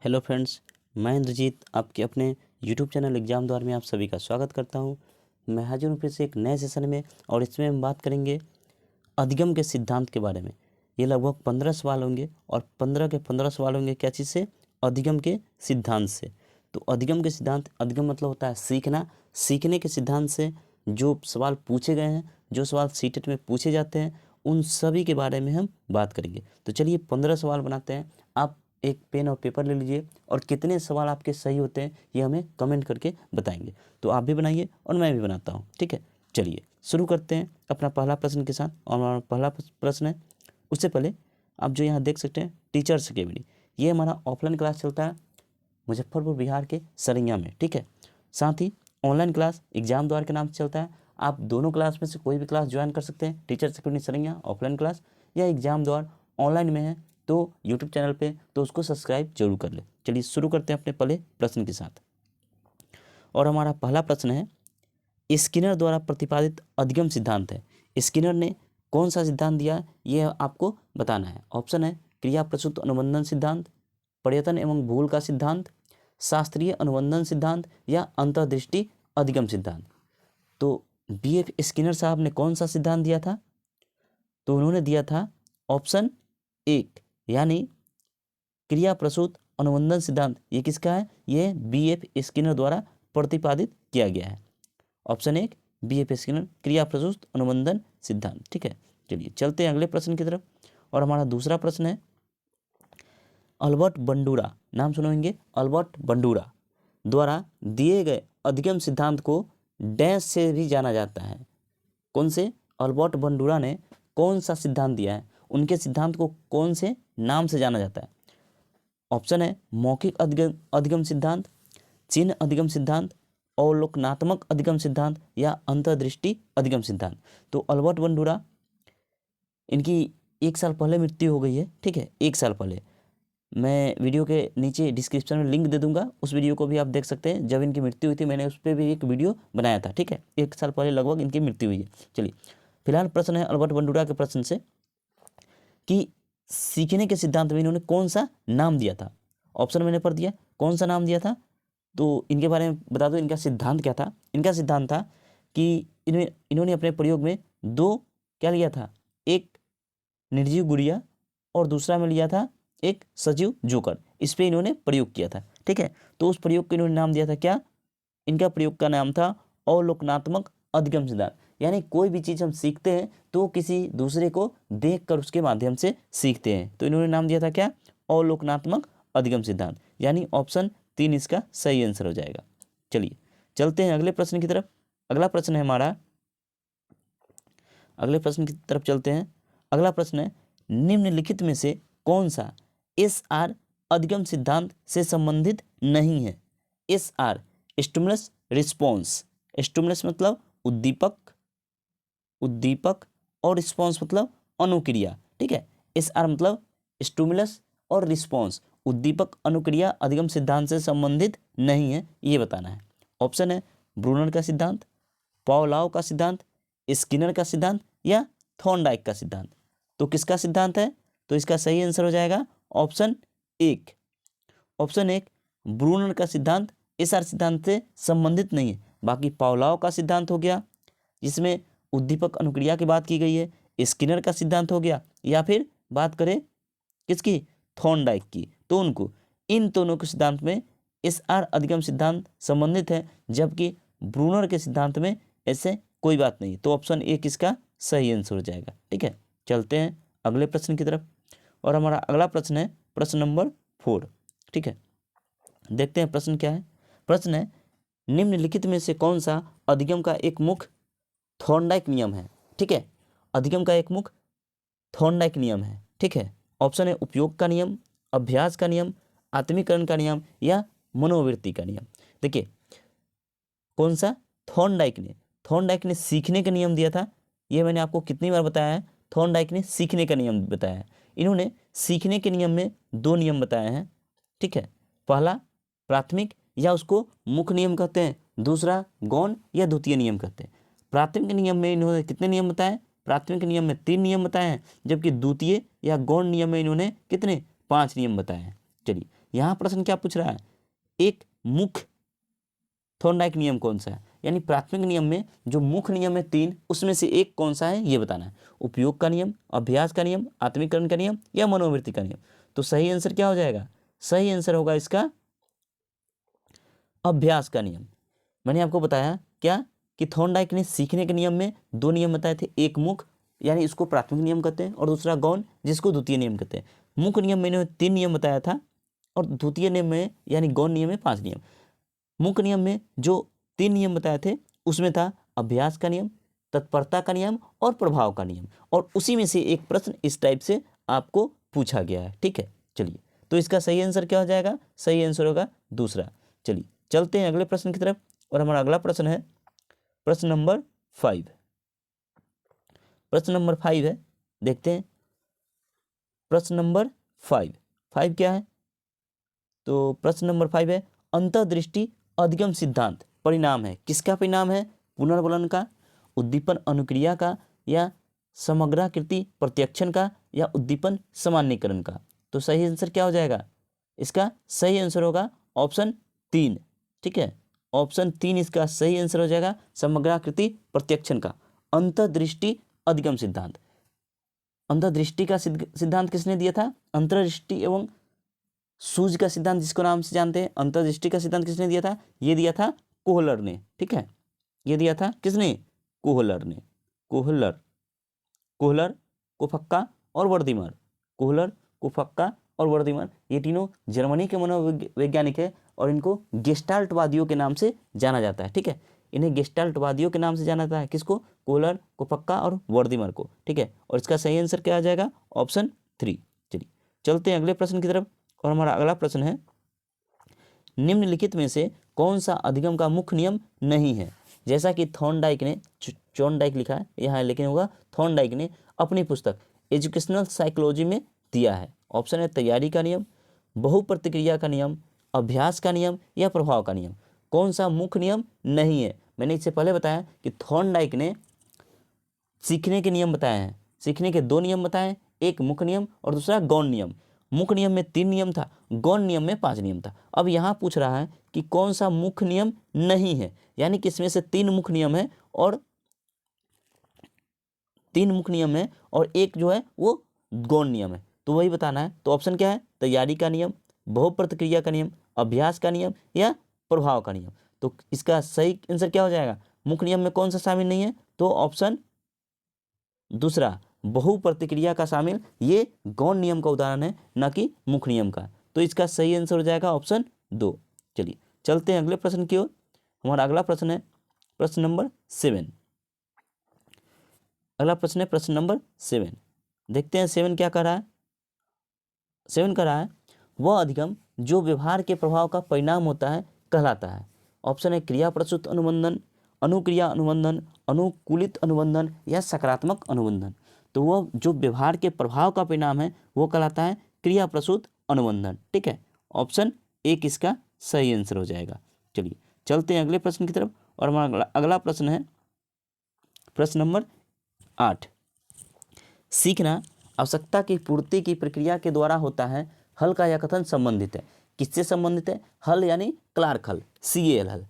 Hello friends, मैं इंद्रजीत आपके अपने यूट्यूब चैनल एग्जाम द्वार में आप सभी का स्वागत करता हूं। मैं हाजिर हूं फिर से एक नए सेशन में और इसमें हम बात करेंगे अधिगम के सिद्धांत के बारे में। ये लगभग 15 सवाल होंगे और 15 के 15 सवाल होंगे क्या चीज़ से? अधिगम के सिद्धांत से। तो अधिगम के सिद्धांत, अधिगम मतलब होता है सीखना। सीखने के सिद्धांत से जो सवाल पूछे गए हैं, जो सवाल सीटेट में पूछे जाते हैं, उन सभी के बारे में हम बात करेंगे। तो चलिए 15 सवाल बनाते हैं। आप एक पेन और पेपर ले लीजिए और कितने सवाल आपके सही होते हैं ये हमें कमेंट करके बताएंगे। तो आप भी बनाइए और मैं भी बनाता हूँ, ठीक है। चलिए शुरू करते हैं अपना पहला प्रश्न के साथ। और हमारा पहला प्रश्न है, उससे पहले आप जो यहाँ देख सकते हैं टीचर्स अकेडमी, ये हमारा ऑफलाइन क्लास चलता है मुजफ्फरपुर बिहार के सरैया में, ठीक है। साथ ही ऑनलाइन क्लास एग्जाम द्वार के नाम से चलता है। आप दोनों क्लास में से कोई भी क्लास ज्वाइन कर सकते हैं। Teachers academy Saraiya offline class या एग्जाम द्वार ऑनलाइन में है तो यूट्यूब चैनल पे, तो उसको सब्सक्राइब जरूर कर ले। चलिए शुरू करते हैं अपने पहले प्रश्न के साथ। और हमारा पहला प्रश्न है, स्किनर द्वारा प्रतिपादित अधिगम सिद्धांत है। स्किनर ने कौन सा सिद्धांत दिया ये आपको बताना है। ऑप्शन है क्रिया प्रसूत अनुबंधन सिद्धांत, पर्यटन एवं भूल का सिद्धांत, शास्त्रीय अनुबंधन सिद्धांत या अंतर्दृष्टि अधिगम सिद्धांत। तो BF स्किनर साहब ने कौन सा सिद्धांत दिया था? तो उन्होंने दिया था ऑप्शन 1 यानी क्रिया प्रसूत अनुबंधन सिद्धांत। ये किसका है? ये BF स्किनर द्वारा प्रतिपादित किया गया है। ऑप्शन 1 BF स्किनर क्रिया प्रसूत अनुबंधन सिद्धांत, ठीक है। चलिए चलते हैं अगले प्रश्न की तरफ। और हमारा दूसरा प्रश्न है, अल्बर्ट बंडूरा, नाम सुनेंगे, अल्बर्ट बंडूरा द्वारा दिए गए अधिगम सिद्धांत को डैश से भी जाना जाता है। कौन से? अल्बर्ट बंडूरा ने कौन सा सिद्धांत दिया है? उनके सिद्धांत को कौन से नाम से जाना जाता है? ऑप्शन है मौखिक अधिगम सिद्धांत, चिन्ह अधिगम सिद्धांत, अवलोकनात्मक अधिगम सिद्धांत या अंतर्दृष्टि अधिगम सिद्धांत। तो अल्बर्ट बंडूरा, इनकी 1 साल पहले मृत्यु हो गई है, ठीक है। 1 साल पहले। मैं वीडियो के नीचे डिस्क्रिप्शन में लिंक दे दूंगा, उस वीडियो को भी आप देख सकते हैं। जब इनकी मृत्यु हुई थी मैंने उस पर भी एक वीडियो बनाया था, ठीक है। 1 साल पहले लगभग इनकी मृत्यु हुई है। चलिए फिलहाल प्रश्न है अल्बर्ट बंडूरा के प्रश्न से कि सीखने के सिद्धांत में इन्होंने कौन सा नाम दिया था। ऑप्शन मैंने पढ़ दिया, कौन सा नाम दिया था तो इनके बारे में बता दो। इनका सिद्धांत क्या था? इनका सिद्धांत था कि इन्होंने अपने प्रयोग में 2 क्या लिया था, एक निर्जीव गुड़िया और दूसरा में लिया था एक सजीव जोकर। इस पे इन्होंने प्रयोग किया था, ठीक है। तो उस प्रयोग को इन्होंने नाम दिया था क्या? इनका प्रयोग का नाम था अवलोकनात्मक अधिगम सिद्धांत। यानी कोई भी चीज़ हम सीखते हैं तो किसी दूसरे को देखकर उसके माध्यम से सीखते हैं, तो इन्होंने नाम दिया था क्या? अवलोकनात्मक अधिगम सिद्धांत। यानी ऑप्शन 3 इसका सही आंसर हो जाएगा। चलिए चलते हैं अगले प्रश्न की तरफ। अगला प्रश्न है हमारा, अगले प्रश्न की तरफ चलते हैं। अगला प्रश्न है, निम्नलिखित में से कौन सा SR अधिगम सिद्धांत से संबंधित नहीं है? SR stimulus response. स्टिमुलस मतलब उद्दीपक, उद्दीपक और रिस्पॉन्स मतलब अनुक्रिया, ठीक है। SR मतलब स्टिमुलस और रिस्पॉन्स, उद्दीपक अनुक्रिया अधिगम सिद्धांत से संबंधित नहीं है, ये बताना है। ऑप्शन है ब्रूनर का सिद्धांत, पावलोव का सिद्धांत, स्किनर का सिद्धांत या थॉर्नडाइक का सिद्धांत। तो किसका सिद्धांत है? तो इसका सही आंसर हो जाएगा ऑप्शन 1। ऑप्शन 1 ब्रूनर का सिद्धांत SR सिद्धांत से संबंधित नहीं है। बाकी पावलोव का सिद्धांत हो गया जिसमें उद्दीपक अनुक्रिया की बात की गई है, स्किनर का सिद्धांत हो गया, या फिर बात करें किसकी, थॉर्नडाइक की, तो उनको इन दोनों के सिद्धांत में SR अधिगम सिद्धांत संबंधित है, जबकि ब्रूनर के सिद्धांत में ऐसे कोई बात नहीं। तो ऑप्शन 1 इसका सही आंसर हो जाएगा, ठीक है। चलते हैं अगले प्रश्न की तरफ। और हमारा अगला प्रश्न है प्रश्न नंबर 4, ठीक है। देखते हैं प्रश्न क्या है। प्रश्न है, निम्नलिखित में से कौन सा अधिगम का एक मुख्य थॉर्नडाइक नियम है? ठीक है, अधिगम का एक मुख्य थॉर्नडाइक नियम है, ठीक है। ऑप्शन है उपयोग का नियम, अभ्यास का नियम, आत्मीकरण का नियम या मनोवृत्ति का नियम। देखिए कौन सा, थॉर्नडाइक ने सीखने का नियम दिया था। ये मैंने आपको कितनी बार बताया है, थॉर्नडाइक ने सीखने का नियम बताया है। इन्होंने सीखने के नियम में 2 नियम बताए हैं, ठीक है। पहला प्राथमिक या उसको मुख्य नियम कहते हैं, दूसरा गौण या द्वितीय नियम कहते हैं। प्राथमिक नियम में इन्होंने कितने नियम बताए? प्राथमिक नियम में 3 नियम बताए हैं, जबकि द्वितीय या गौण नियम में इन्होंने कितने, 5 नियम बताए हैं। चलिए यहाँ प्रश्न क्या पूछ रहा है, एक मुख्य थॉर्नडाइक नियम कौन सा है, यानी प्राथमिक नियम में जो मुख्य नियम है 3, उसमें से एक कौन सा है ये बताना है। उपयोग का नियम, अभ्यास का नियम, आत्मीकरण का नियम या मनोवृत्ति का नियम। तो सही आंसर क्या हो जाएगा, सही आंसर होगा इसका अभ्यास का नियम। मैंने आपको बताया क्या कि थॉर्नडाइक ने सीखने के नियम में 2 नियम बताए थे, एक मुख्य यानी इसको प्राथमिक नियम कहते हैं और दूसरा गौण जिसको द्वितीय नियम कहते हैं। मुख्य नियम मैंने 3 नियम बताया था और द्वितीय नियम में यानी गौण नियम में 5 नियम। मुख्य नियम में जो 3 नियम बताए थे उसमें था अभ्यास का नियम, तत्परता का नियम और प्रभाव का नियम, और उसी में से एक प्रश्न इस टाइप से आपको पूछा गया है। ठीक है, चलिए तो इसका सही आंसर क्या हो जाएगा, सही आंसर होगा दूसरा। चलिए चलते हैं अगले प्रश्न की तरफ, और हमारा अगला प्रश्न है प्रश्न नंबर 5। प्रश्न नंबर 5 है, देखते हैं प्रश्न नंबर 5 क्या है। तो प्रश्न नंबर 5 है, अंतर्दृष्टि अधिगम सिद्धांत परिणाम है, किसका परिणाम है, पुनर्बलन का, उद्दीपन अनुक्रिया का, या समग्राकृति प्रत्यक्षण का, या उद्दीपन सामान्यीकरण का। तो सही आंसर क्या हो जाएगा, इसका सही आंसर होगा ऑप्शन 3। ठीक है, ऑप्शन 3 इसका सही आंसर हो जाएगा, समग्राकृति प्रत्यक्षण का अंतर्दृष्टि अधिगम सिद्धांत। अंतर्दृष्टि का सिद्धांत किसने दिया था, अंतर्दृष्टि एवं सूझ का सिद्धांत जिसको नाम से जानते हैं, अंतर्दृष्टि का सिद्धांत किसने दिया था, ये दिया था कोहलर ने। ठीक है, ये दिया था किसने, कोहलर ने। कोहलर, कोफक्का और वर्दीमर, कोहलर, कोफक्का और वर्दीमर, ये तीनों जर्मनी के मनोवैज्ञानिक है और इनको गेस्टाल्टवादियों के नाम से जाना जाता है। ठीक है, इन्हें गेस्टाल्टवादियों के नाम से जाना जाता है, किसको, कोहलर, कोफक्का और वर्दीमर को। ठीक है, और इसका सही आंसर क्या आ जाएगा, ऑप्शन 3। चलिए चलते हैं अगले प्रश्न की तरफ, और हमारा अगला प्रश्न है, निम्नलिखित में से कौन सा अधिगम का मुख्य नियम नहीं है। जैसा कि थॉर्नडाइक ने, चॉर्नडाइक लिखा है यहाँ लेकिन होगा थॉर्नडाइक ने अपनी पुस्तक एजुकेशनल साइकोलॉजी में दिया है। ऑप्शन है तैयारी का नियम, बहुप्रतिक्रिया का नियम, अभ्यास का नियम या प्रभाव का नियम। कौन सा मुख्य नियम नहीं है, मैंने इससे पहले बताया कि थॉर्नडाइक ने सीखने के नियम बताए हैं, सीखने के 2 नियम बताए, एक मुख्य नियम और दूसरा गौण नियम। मुख्य नियम में 3 नियम था, गौण नियम में 5 नियम था। अब यहाँ पूछ रहा है कि कौन सा मुख्य नियम नहीं है, यानी कि इसमें से 3 मुख्य नियम है और 3 मुख्य नियम है और एक जो है वो गौण नियम है, तो वही बताना है। तो ऑप्शन क्या है, तैयारी का नियम, बहुप्रतिक्रिया का नियम, अभ्यास का नियम या प्रभाव का नियम। तो इसका सही आंसर क्या हो जाएगा, मुख्य नियम में कौन सा शामिल नहीं है, तो ऑप्शन दूसरा बहुप्रतिक्रिया का शामिल, ये गौण नियम का उदाहरण है न कि मुख्य नियम का। तो इसका सही आंसर हो जाएगा ऑप्शन 2। चलिए चलते हैं अगले प्रश्न की ओर। हमारा अगला प्रश्न है प्रश्न नंबर 7। अगला प्रश्न है प्रश्न नंबर 7। देखते हैं 7 क्या कर रहा है। 7 कर रहा है, वह अधिगम जो व्यवहार के प्रभाव का परिणाम होता है कहलाता है। ऑप्शन है क्रिया प्रसूत अनुबंधन, अनुक्रिया अनुबंधन, अनुकूलित अनुबंधन या सकारात्मक अनुबंधन। तो वह जो व्यवहार के प्रभाव का परिणाम है वो कहलाता है क्रिया प्रसूत अनुबंधन। ठीक है, ऑप्शन 1 इसका सही आंसर हो जाएगा। चलिए चलते हैं अगले प्रश्न की तरफ, और हमारा अगला प्रश्न है प्रश्न नंबर 8। सीखना आवश्यकता की पूर्ति की प्रक्रिया के द्वारा होता है, हल का यह कथन संबंधित है। किससे संबंधित है, हल यानी क्लार्क हल, CAL हल।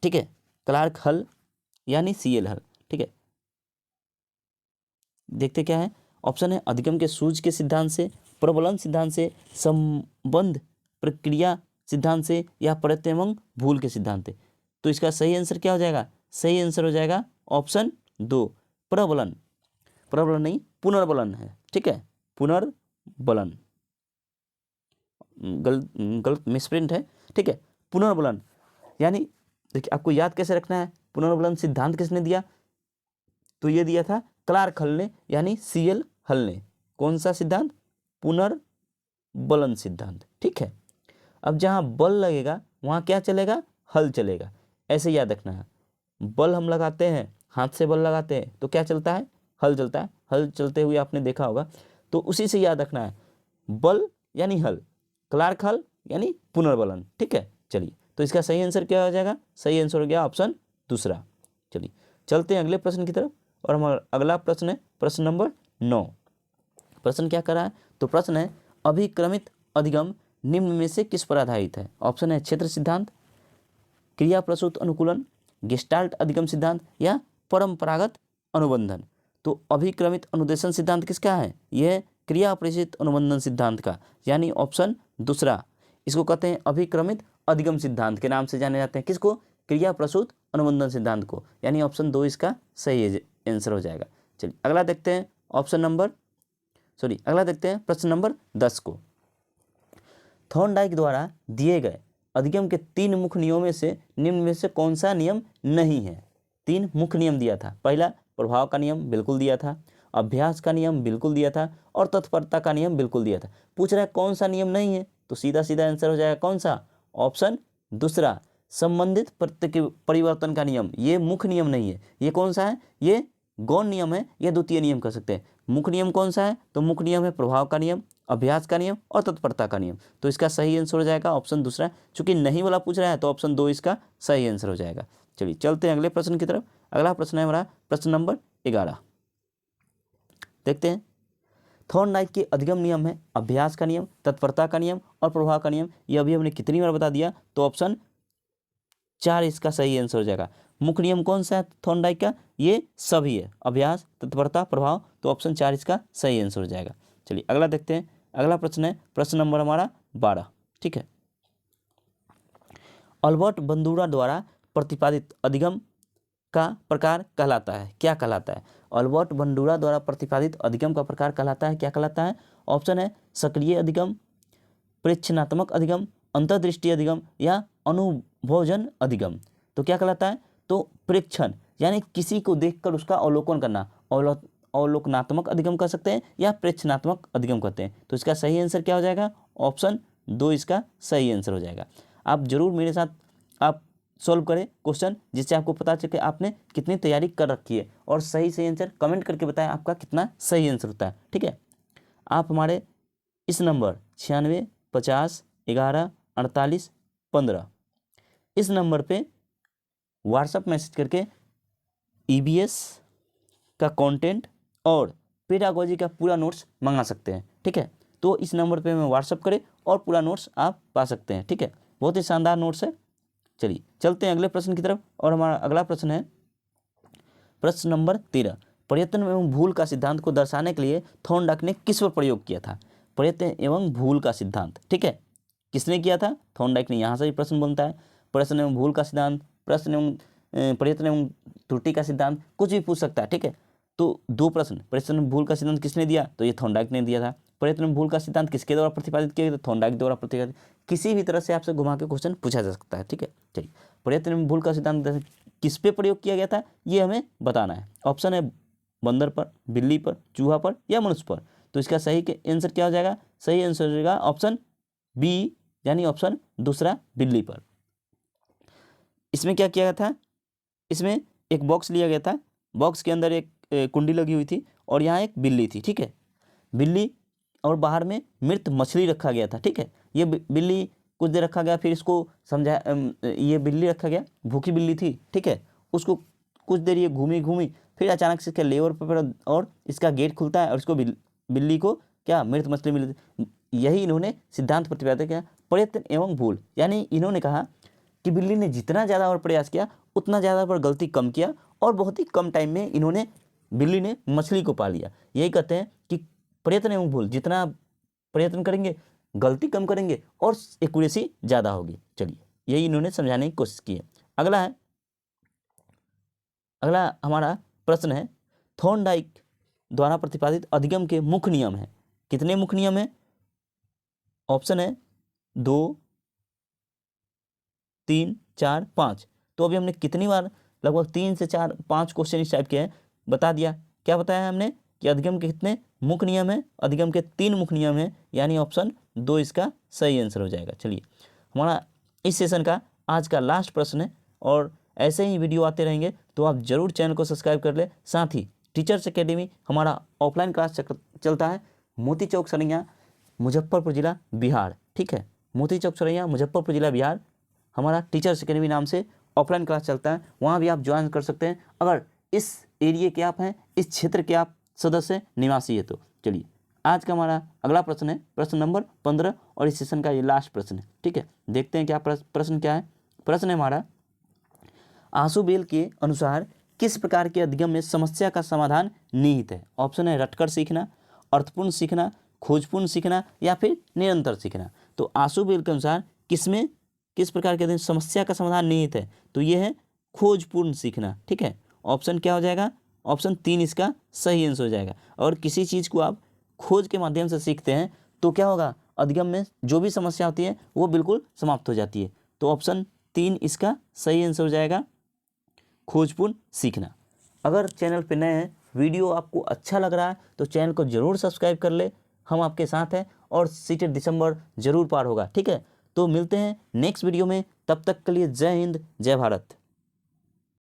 ठीक है, क्लार्क हल यानी CAL हल। ठीक है, देखते क्या है, ऑप्शन है अधिगम के सूझ के सिद्धांत से, प्रबलन सिद्धांत से, संबंध प्रक्रिया सिद्धांत से या प्रत्यय एवं भूल के सिद्धांत से। तो इसका सही आंसर क्या हो जाएगा, सही आंसर हो जाएगा ऑप्शन 2 प्रबलन, प्रबलन नहीं पुनर्बलन है। ठीक है, पुनर्बलन, गलत मिसप्रिंट है। ठीक है, पुनर्बलन यानी देखिए आपको याद कैसे रखना है, पुनर्बलन सिद्धांत किसने दिया, तो ये दिया था क्लार्क हल ने यानी CL हल ने। कौन सा सिद्धांत, पुनर्बलन सिद्धांत। ठीक है, अब जहाँ बल लगेगा वहाँ क्या चलेगा, हल चलेगा, ऐसे याद रखना है। बल हम लगाते हैं, हाथ से बल लगाते हैं तो क्या चलता है, हल चलता है। हल चलते हुए आपने देखा होगा, तो उसी से याद रखना है, बल यानी हल, क्लार्क हल यानी पुनर्बलन। ठीक है, चलिए तो इसका सही आंसर क्या हो जाएगा, सही आंसर हो गया ऑप्शन 2। चलिए चलते हैं अगले प्रश्न की तरफ, और हमारा अगला प्रश्न है प्रश्न नंबर 9। प्रश्न क्या कर रहा है, तो प्रश्न है अभिक्रमित अधिगम निम्न में से किस पर आधारित है? ऑप्शन है क्षेत्र सिद्धांत, क्रिया प्रसूत अनुकूलन, गेस्टाल्ट अधिगम सिद्धांत या परंपरागत अनुबंधन। तो अभिक्रमित अनुदेशन सिद्धांत किसका है? यह क्रिया प्रेषित अनुबंधन सिद्धांत का, यानी ऑप्शन दूसरा। इसको कहते हैं अभिक्रमित अधिगम सिद्धांत के नाम से जाने जाते हैं। किसको? क्रिया प्रसूत अनुबंधन सिद्धांत को, यानी ऑप्शन 2 इसका सही आंसर हो जाएगा। चलिए अगला देखते हैं प्रश्न नंबर 10 को। थॉर्नडाइक द्वारा दिए गए अधिगम के 3 मुख्य नियमों में से निम्न में से कौन सा नियम नहीं है? 3 मुख्य नियम दिया था। पहला प्रभाव का नियम बिल्कुल दिया था, अभ्यास का नियम बिल्कुल दिया था और तत्परता का नियम बिल्कुल दिया था। पूछ रहा है कौन सा नियम नहीं है, तो सीधा सीधा आंसर हो जाएगा कौन सा? ऑप्शन दूसरा, संबंधित प्रत्यय के परिवर्तन का नियम। ये मुख्य नियम नहीं है। ये कौन सा है? ये गौण नियम है या द्वितीय नियम कह सकते हैं। मुख्य नियम कौन सा है? तो मुख्य नियम है प्रभाव का नियम, अभ्यास का नियम और तत्परता का नियम। तो इसका सही आंसर हो जाएगा ऑप्शन दूसरा। चूंकि नहीं वाला पूछ रहा है तो ऑप्शन 2 इसका सही आंसर हो जाएगा। चलिए चलते हैं अगले प्रश्न की तरफ। अगला प्रश्न है हमारा प्रश्न नंबर 11। देखते हैं। थॉर्नडाइक के अधिगम नियम है अभ्यास का नियम, तत्परता का नियम और प्रभाव का नियम। ये अभी हमने कितनी बार बता दिया? तो ऑप्शन 4 इसका सही आंसर हो जाएगा। मुख्य नियम कौन सा है थॉर्नडाइक का? ये सभी है, अभ्यास, तत्परता, प्रभाव। तो ऑप्शन 4 इसका सही आंसर हो जाएगा। चलिए अगला देखते हैं। अगला प्रश्न है प्रश्न नंबर हमारा 12। ठीक है। अल्बर्ट बंदूरा द्वारा प्रतिपादित अधिगम का प्रकार कहलाता है, क्या कहलाता है? अल्बर्ट बंदूरा द्वारा प्रतिपादित अधिगम का प्रकार कहलाता है, क्या कहलाता है? ऑप्शन है सक्रिय अधिगम, प्रेक्षणात्मक अधिगम, अंतर्दृष्टि अधिगम या अनुभवजन अधिगम। तो क्या कहलाता है? तो प्रेक्षण, यानी किसी को देखकर उसका अवलोकन करना, अवलोकनात्मक अधिगम कह सकते हैं या प्रेक्षणात्मक अधिगम कहते हैं। तो इसका सही आंसर क्या हो जाएगा? ऑप्शन 2 इसका सही आंसर हो जाएगा। आप जरूर मेरे साथ आप सॉल्व करें क्वेश्चन, जिससे आपको पता चले आपने कितनी तैयारी कर रखी है, और सही सही आंसर कमेंट करके बताएं आपका कितना सही आंसर होता है। ठीक है। आप हमारे इस नंबर 96 50 11 48 15 इस नंबर पे व्हाट्सएप मैसेज करके EVS का कंटेंट और पेडागोजी का पूरा नोट्स मंगा सकते हैं। ठीक है। तो इस नंबर पे हमें व्हाट्सएप करें और पूरा नोट्स आप पा सकते हैं। ठीक है। बहुत ही शानदार नोट्स है। चलिए चलते हैं अगले प्रश्न की तरफ। और हमारा अगला प्रश्न है प्रश्न नंबर 13। प्रयत्न एवं भूल का सिद्धांत को दर्शाने के लिए थॉर्नडाइक ने किस पर प्रयोग किया था? प्रयत्न एवं भूल का सिद्धांत। ठीक है। किसने किया था? थॉर्नडाइक ने। यहाँ से भी प्रश्न बनता है, प्रश्न एवं भूल का सिद्धांत, प्रयत्न एवं त्रुटि का सिद्धांत, कुछ भी पूछ सकता है। ठीक है। तो 2 प्रश्न, प्रयत्न एवं भूल का सिद्धांत किसने दिया? तो ये थॉर्नडाइक ने दिया था। प्रयत्न एवं भूल का सिद्धांत किसके द्वारा प्रतिपादित किया गया? तो थॉर्नडाइक द्वारा प्रतिपादित। किसी भी तरह से आपसे घुमा के क्वेश्चन पूछा जा सकता है। ठीक है। चलिए, प्रयत्न एवं भूल का सिद्धांत किस पे प्रयोग किया गया था ये हमें बताना है। ऑप्शन है बंदर पर, बिल्ली पर, चूहा पर या मनुष्य पर। तो इसका सही आंसर क्या हो जाएगा? सही आंसर हो जाएगा ऑप्शन बी, यानी ऑप्शन दूसरा, बिल्ली पर। इसमें क्या किया गया था? इसमें एक बॉक्स लिया गया था, बॉक्स के अंदर एक कुंडी लगी हुई थी और यहाँ एक बिल्ली थी। ठीक है। बिल्ली और बाहर में मृत मछली रखा गया था। ठीक है। ये बिल्ली कुछ देर रखा गया, फिर इसको समझा, ये बिल्ली रखा गया, भूखी बिल्ली थी। ठीक है। उसको कुछ देर ये घूमी, फिर अचानक से इसके लेवर पर और इसका गेट खुलता है और इसको बिल्ली को क्या मृत मछली मिलती। यही इन्होंने सिद्धांत प्रतिपादित किया, प्रयत्न एवं भूल। यानी इन्होंने कहा कि बिल्ली ने जितना ज़्यादा और प्रयास किया उतना ज़्यादा पर गलती कम किया और बहुत ही कम टाइम में बिल्ली ने मछली को पा लिया। यही कहते हैं कि प्रयत्न एवं भूल, जितना प्रयत्न करेंगे गलती कम करेंगे और एक्यूरेसी ज़्यादा होगी। चलिए, यही इन्होंने समझाने की कोशिश की है। अगला हमारा प्रश्न है थॉर्नडाइक द्वारा प्रतिपादित अधिगम के मुख्य नियम है। कितने मुख्य नियम है? ऑप्शन है 2, 3, 4, 5। तो अभी हमने कितनी बार लगभग 3 से 4 5 क्वेश्चन इस टाइप के हैं, बता दिया। क्या बताया हमने कि अधिगम के कितने मुख्य नियम है? अधिगम के 3 मुख्य नियम है, यानी ऑप्शन 2 इसका सही आंसर हो जाएगा। चलिए, हमारा इस सेशन का आज का लास्ट प्रश्न है और ऐसे ही वीडियो आते रहेंगे, तो आप जरूर चैनल को सब्सक्राइब कर ले। साथ ही टीचर्स एकेडमी हमारा ऑफलाइन क्लास चलता है मोती चौक सरैया, मुजफ्फरपुर जिला, बिहार। ठीक है। मोती चौक सरैया, मुजफ्फरपुर जिला, बिहार हमारा टीचर्स एकेडमी नाम से ऑफलाइन क्लास चलता है। वहाँ भी आप ज्वाइन कर सकते हैं अगर इस एरिया के आप हैं, इस क्षेत्र के आप सदस्य निवासी है तो। चलिए, आज का हमारा अगला प्रश्न है प्रश्न नंबर 15 और इस सेशन का ये लास्ट प्रश्न है। ठीक है, देखते हैं क्या प्रश्न क्या है। प्रश्न है हमारा, आशुबेल के अनुसार किस प्रकार के अधिगम में समस्या का समाधान निहित है? ऑप्शन है रटकर सीखना, अर्थपूर्ण सीखना, खोजपूर्ण सीखना या फिर निरंतर सीखना। तो आशुबेल के अनुसार किसमें किस प्रकार के समस्या का समाधान निहित है? तो ये है खोजपूर्ण सीखना। ठीक है, ऑप्शन क्या हो जाएगा? ऑप्शन 3 इसका सही आंसर हो जाएगा। और किसी चीज़ को आप खोज के माध्यम से सीखते हैं तो क्या होगा, अधिगम में जो भी समस्या होती है वो बिल्कुल समाप्त हो जाती है। तो ऑप्शन 3 इसका सही आंसर हो जाएगा, खोजपूर्ण सीखना। अगर चैनल पर नए हैं, वीडियो आपको अच्छा लग रहा है तो चैनल को ज़रूर सब्सक्राइब कर ले, हम आपके साथ हैं और सीटेट दिसंबर जरूर पार होगा। ठीक है, तो मिलते हैं नेक्स्ट वीडियो में, तब तक के लिए जय हिंद जय भारत।